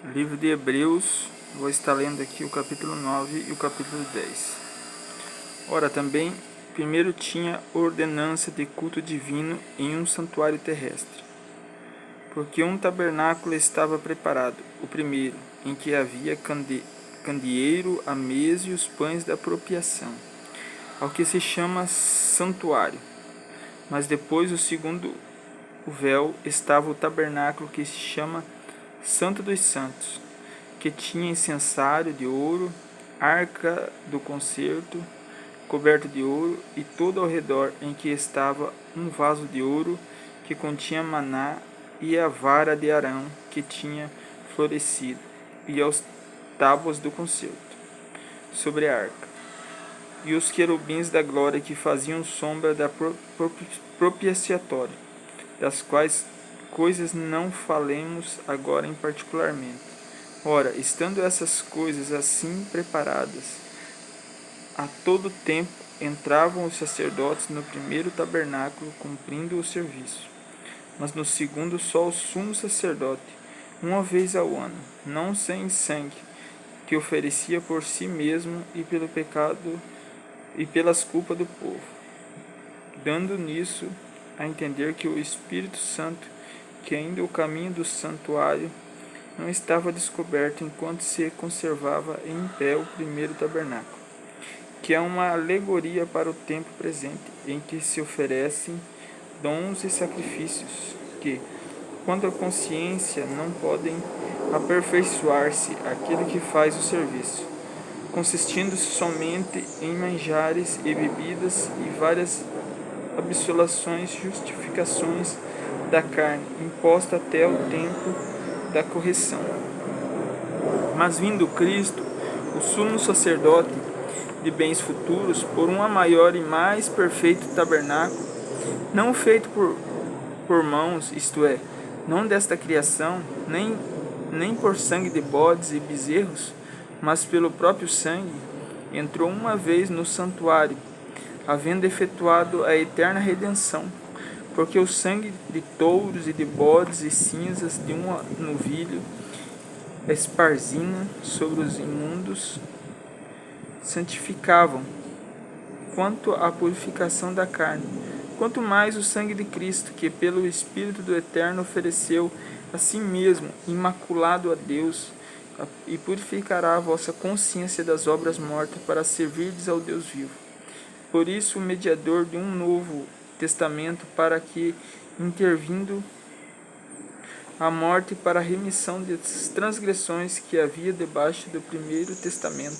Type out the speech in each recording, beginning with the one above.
Livro de Hebreus, vou estar lendo aqui o capítulo 9 e o capítulo 10. Ora, também, primeiro tinha ordenança de culto divino em um santuário terrestre, porque um tabernáculo estava preparado, o primeiro, em que havia candeeiro, a mesa e os pães da apropriação, ao que se chama santuário. Mas depois, o segundo, o véu, estava o tabernáculo que se chama Santo dos Santos, que tinha incensário de ouro, arca do concerto, coberto de ouro, e todo ao redor em que estava um vaso de ouro que continha maná, e a vara de Arão que tinha florescido, e as tábuas do concerto sobre a arca, e os querubins da glória que faziam sombra da propiciatória, das quais coisas não falemos agora em particularmente. Ora, estando essas coisas assim preparadas, a todo tempo entravam os sacerdotes no primeiro tabernáculo, cumprindo o serviço. Mas no segundo só o sumo sacerdote, uma vez ao ano, não sem sangue, que oferecia por si mesmo e pelo pecado e pelas culpas do povo, dando nisso a entender que o Espírito Santo, que ainda o caminho do santuário não estava descoberto enquanto se conservava em pé o primeiro tabernáculo, que é uma alegoria para o tempo presente, em que se oferecem dons e sacrifícios que, quanto à consciência, não podem aperfeiçoar-se aquele que faz o serviço, consistindo somente em manjares e bebidas e várias absolações, justificações da carne, imposta até o tempo da correção. Mas vindo Cristo, o sumo sacerdote de bens futuros, por um maior e mais perfeito tabernáculo, não feito por mãos, isto é, não desta criação, nem por sangue de bodes e bezerros, mas pelo próprio sangue, entrou uma vez no santuário, havendo efetuado a eterna redenção, porque o sangue de touros e de bodes e cinzas de um novilho, esparzinha sobre os imundos, santificavam, quanto à purificação da carne. Quanto mais o sangue de Cristo, que pelo Espírito do Eterno ofereceu a si mesmo, imaculado a Deus, e purificará a vossa consciência das obras mortas, para servirdes ao Deus vivo. Por isso, o mediador de um novo testamento, para que, intervindo a morte para a remissão das transgressões que havia debaixo do primeiro testamento,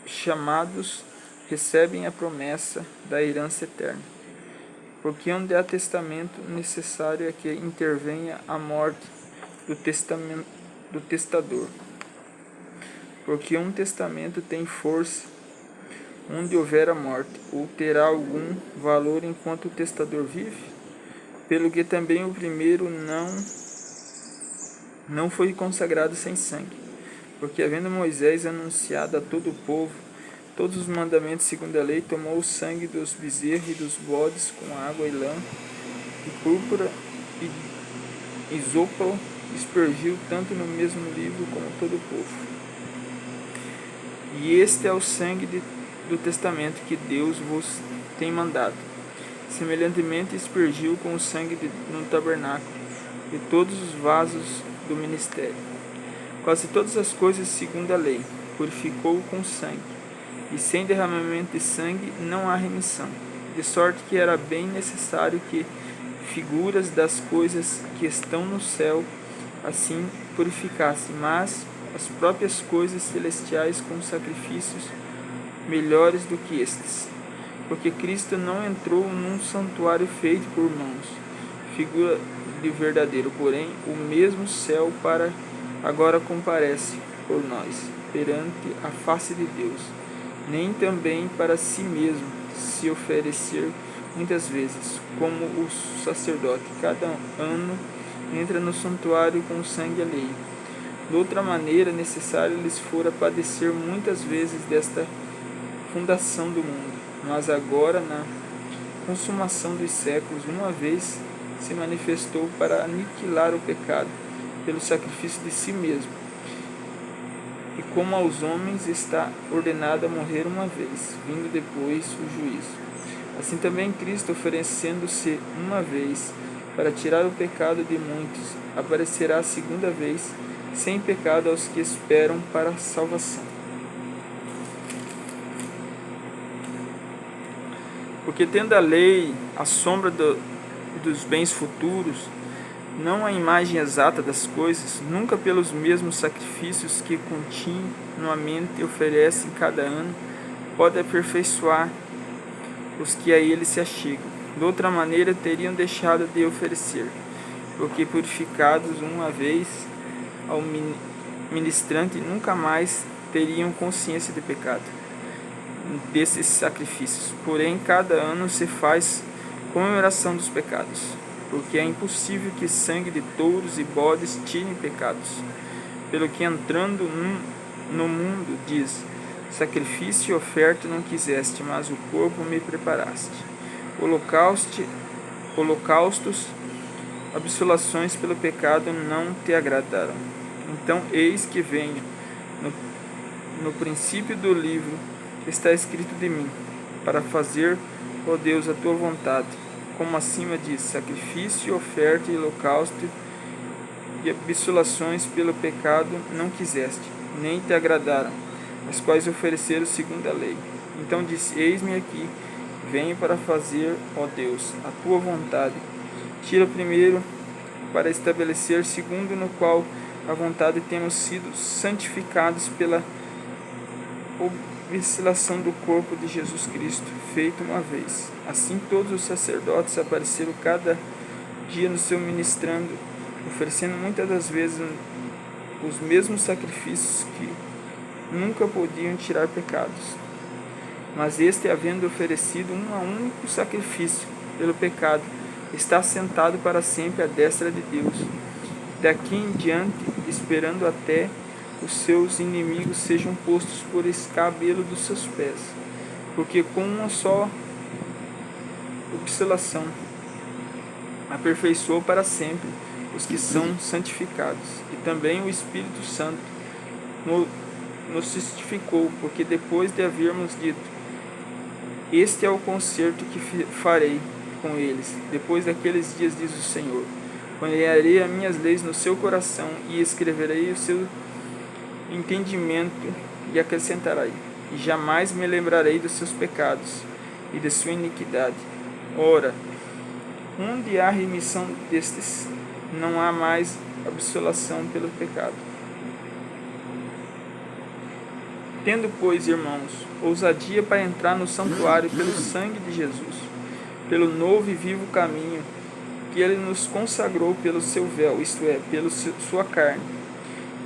chamados, recebem a promessa da herança eterna. Porque onde há testamento, necessário é que intervenha a morte do testador. Porque um testamento tem força onde houver a morte, ou terá algum valor enquanto o testador vive? Pelo que também o primeiro não foi consagrado sem sangue. Porque havendo Moisés anunciado a todo o povo todos os mandamentos segundo a lei, tomou o sangue dos bezerros e dos bodes com água e lã, e púrpura e isopo, aspergiu tanto no mesmo livro como todo o povo. E este é o sangue do testamento que Deus vos tem mandado. Semelhantemente aspergiu com o sangue no tabernáculo e todos os vasos do ministério. Quase todas as coisas segundo a lei, purificou com sangue, e sem derramamento de sangue não há remissão. De sorte que era bem necessário que figuras das coisas que estão no céu assim purificassem, mas as próprias coisas celestiais com sacrifícios melhores do que estes. Porque Cristo não entrou num santuário feito por mãos, figura de verdadeiro, porém o mesmo céu para agora comparece por nós, perante a face de Deus, nem também para si mesmo se oferecer muitas vezes, como o sacerdote cada ano entra no santuário com sangue alheio. De outra maneira, necessário lhes fora padecer muitas vezes desta fundação do mundo, mas agora, na consumação dos séculos, uma vez se manifestou para aniquilar o pecado pelo sacrifício de si mesmo, e como aos homens está ordenado a morrer uma vez, vindo depois o juízo. Assim também Cristo, oferecendo-se uma vez para tirar o pecado de muitos, aparecerá a segunda vez, sem pecado aos que esperam para a salvação. Porque tendo a lei a sombra dos bens futuros, não a imagem exata das coisas, nunca pelos mesmos sacrifícios que continuamente oferecem cada ano, pode aperfeiçoar os que a ele se achegam. De outra maneira teriam deixado de oferecer, porque purificados uma vez ao ministrante, nunca mais teriam consciência de pecado desses sacrifícios. Porém, cada ano se faz comemoração dos pecados, porque é impossível que sangue de touros e bodes tirem pecados. Pelo que entrando no mundo, diz: sacrifício e oferta não quiseste, mas o corpo me preparaste. Holocaustos, absolações pelo pecado não te agradaram. Então, eis que venho. No princípio do livro está escrito de mim, para fazer, ó Deus, a tua vontade. Como acima diz: sacrifício, oferta e holocausto e absolações pelo pecado não quiseste, nem te agradaram, as quais ofereceram segundo a lei. Então disse: eis-me aqui, venho para fazer, ó Deus, a tua vontade. Tira primeiro para estabelecer, segundo no qual a vontade temos sido santificados pela oblação do corpo de Jesus Cristo, feito uma vez. Assim todos os sacerdotes apareceram cada dia no seu ministrando, oferecendo muitas das vezes os mesmos sacrifícios que nunca podiam tirar pecados. Mas este, havendo oferecido um único sacrifício pelo pecado, está sentado para sempre à destra de Deus. Daqui em diante, esperando até os seus inimigos sejam postos por escabelo dos seus pés, porque com uma só oblação aperfeiçoou para sempre os que são santificados. E também o Espírito Santo nos santificou, porque depois de havermos dito: este é o concerto que farei com eles, depois daqueles dias, diz o Senhor, ponderei as minhas leis no seu coração e escreverei o seu entendimento e acrescentarei, e jamais me lembrarei dos seus pecados e de sua iniquidade. Ora, onde há remissão destes, não há mais absolação pelo pecado. Tendo, pois, irmãos, ousadia para entrar no santuário pelo sangue de Jesus, pelo novo e vivo caminho que ele nos consagrou pelo seu véu, isto é, pela sua carne,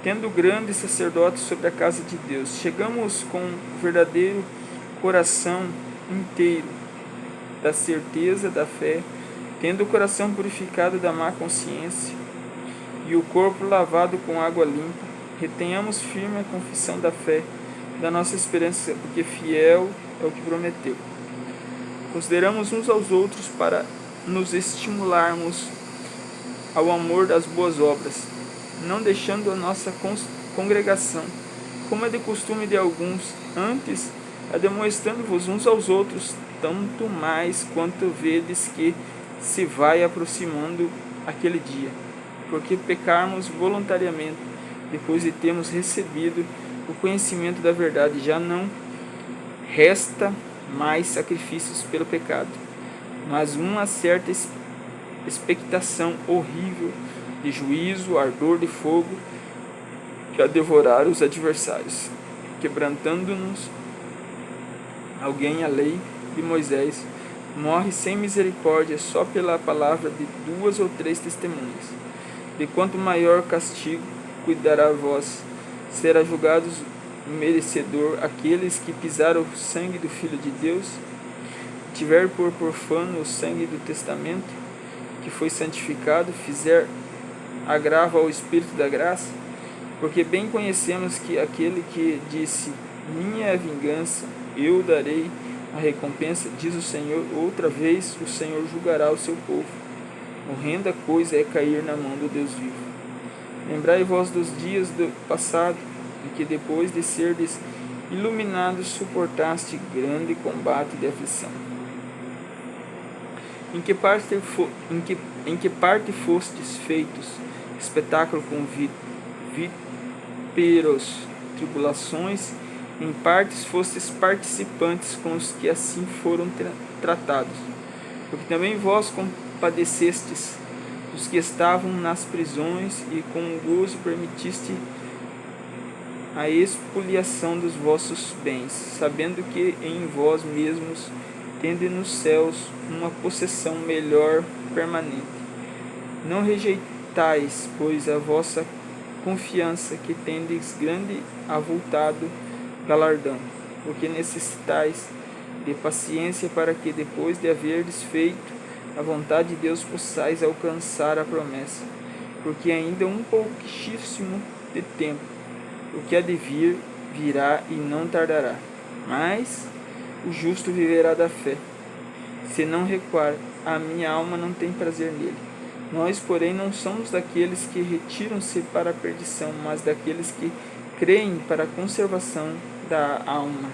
tendo grande sacerdote sobre a casa de Deus, chegamos com verdadeiro coração inteiro da certeza da fé, tendo o coração purificado da má consciência e o corpo lavado com água limpa, retenhamos firme a confissão da fé, da nossa esperança, porque fiel é o que prometeu. Consideramos uns aos outros para nos estimularmos ao amor das boas obras, não deixando a nossa congregação, como é de costume de alguns, antes ademoestando-vos uns aos outros, tanto mais quanto vedes que se vai aproximando aquele dia, porque pecarmos voluntariamente, depois de termos recebido o conhecimento da verdade, já não resta mais sacrifícios pelo pecado, mas uma certa expectação horrível de juízo, ardor de fogo, que a devorar os adversários, quebrantando-nos alguém a lei de Moisés, morre sem misericórdia só pela palavra de 2 ou 3 testemunhas. De quanto maior castigo cuidará vós, será julgados merecedor aqueles que pisaram o sangue do Filho de Deus, tiver por profano o sangue do testamento, que foi santificado, fizer agravo ao Espírito da graça, porque bem conhecemos que aquele que disse: minha é a vingança, eu darei a recompensa, diz o Senhor, outra vez o Senhor julgará o seu povo. Horrenda coisa é cair na mão do Deus vivo. Lembrai-vos dos dias do passado, em que depois de serdes iluminados suportaste grande combate de aflição. Em que parte fostes feitos espetáculo com víperos tribulações, em partes fostes participantes com os que assim foram tratados. Porque também vós compadecestes os que estavam nas prisões, e com gozo permitiste a expoliação dos vossos bens, sabendo que em vós mesmos tendes nos céus uma possessão melhor permanente. Não rejeitais, pois, a vossa confiança, que tendes grande avultado galardão, porque necessitais de paciência, para que, depois de haverdes feito a vontade de Deus, possais alcançar a promessa. Porque ainda um pouquíssimo de tempo, o que há de vir, virá e não tardará. Mas o justo viverá da fé. Se não recuar, a minha alma não tem prazer nele. Nós, porém, não somos daqueles que retiram-se para a perdição, mas daqueles que creem para a conservação da alma.